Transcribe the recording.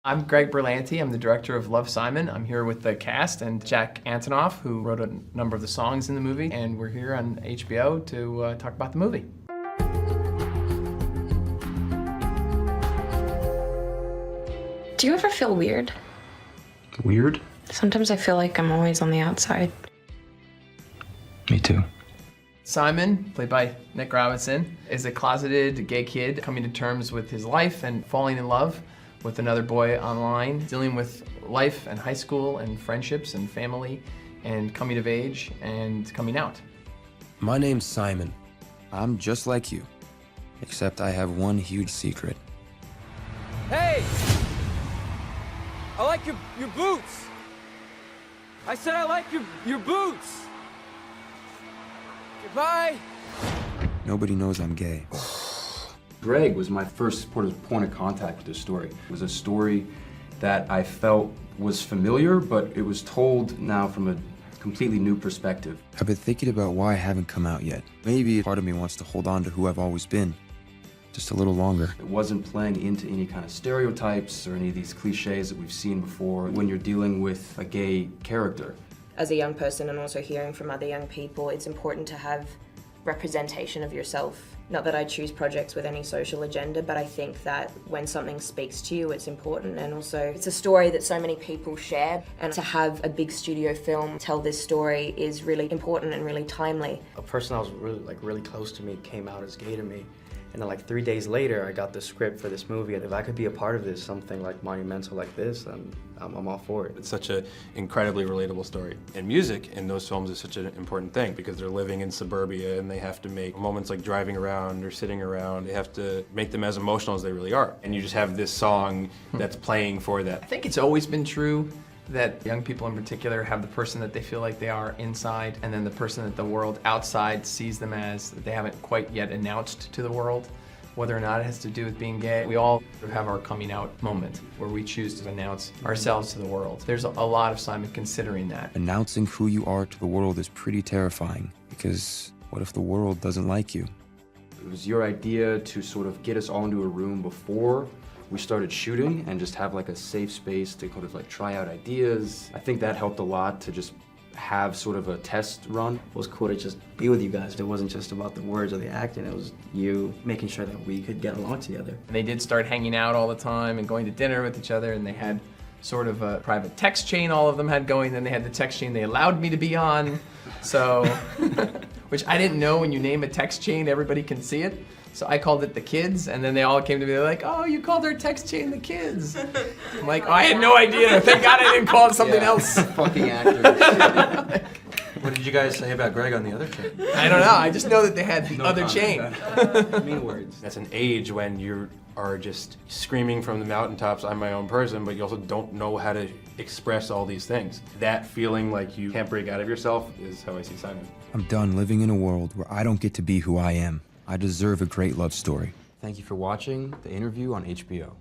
I'm Greg Berlanti. I'm the director of Love, Simon. I'm here with the cast and Jack Antonoff, who wrote a number of the songs in the movie, and we're here on HBO to talk about the movie. Do you ever feel weird? Weird? Sometimes I feel like I'm always on the outside. Me too. Simon, played by Nik Robinson, is a closeted gay kid coming to terms with his life and falling in love with another boy online, dealing with life and high school and friendships and family and coming of age and coming out. My name's Simon. I'm just like you, except I have one huge secret. Hey! I like your boots! I said I like your boots! Goodbye! Nobody knows I'm gay. Greg was my first point of contact with this story. It was a story that I felt was familiar, but it was told now from a completely new perspective. I've been thinking about why I haven't come out yet. Maybe part of me wants to hold on to who I've always been, just a little longer. It wasn't playing into any kind of stereotypes or any of these cliches that we've seen before when you're dealing with a gay character. As a young person and also hearing from other young people, it's important to have representation of yourself. Not that I choose projects with any social agenda, but I think that when something speaks to you, it's important, and also it's a story that so many people share, and to have a big studio film tell this story is really important and really timely. A person that was really close to me came out as gay to me, and then 3 days later I got the script for this movie, and if I could be a part of this, something like monumental like this, then I'm all for it. It's such an incredibly relatable story. And music in those films is such an important thing because they're living in suburbia and they have to make moments like driving around or sitting around, they have to make them as emotional as they really are. And you just have this song that's playing for that. I think it's always been true that young people in particular have the person that they feel like they are inside, and then the person that the world outside sees them as that they haven't quite yet announced to the world. Whether or not it has to do with being gay, we all have our coming out moment where we choose to announce ourselves to the world. There's a lot of Simon considering that. Announcing who you are to the world is pretty terrifying, because what if the world doesn't like you? It was your idea to sort of get us all into a room before we started shooting and just have a safe space to kind of try out ideas. I think that helped a lot to just have sort of a test run. It was cool to just be with you guys. It wasn't just about the words or the acting, it was you making sure that we could get along together. And they did start hanging out all the time and going to dinner with each other, and they had sort of a private text chain all of them had going, then they had the text chain they allowed me to be on, so, which I didn't know when you name a text chain, everybody can see it. So I called it the kids, and then they all came to me, they're like, oh, you called our text chain the kids. I'm like, oh, I had no idea. Thank God I didn't call it something else. Fucking actors. What did you guys say about Greg on the other chain? I don't know. I just know that they had the other chain. Mean words. That's an age when you are just screaming from the mountaintops, I'm my own person, but you also don't know how to express all these things. That feeling like you can't break out of yourself is how I see Simon. I'm done living in a world where I don't get to be who I am. I deserve a great love story. Thank you for watching The Interview on HBO.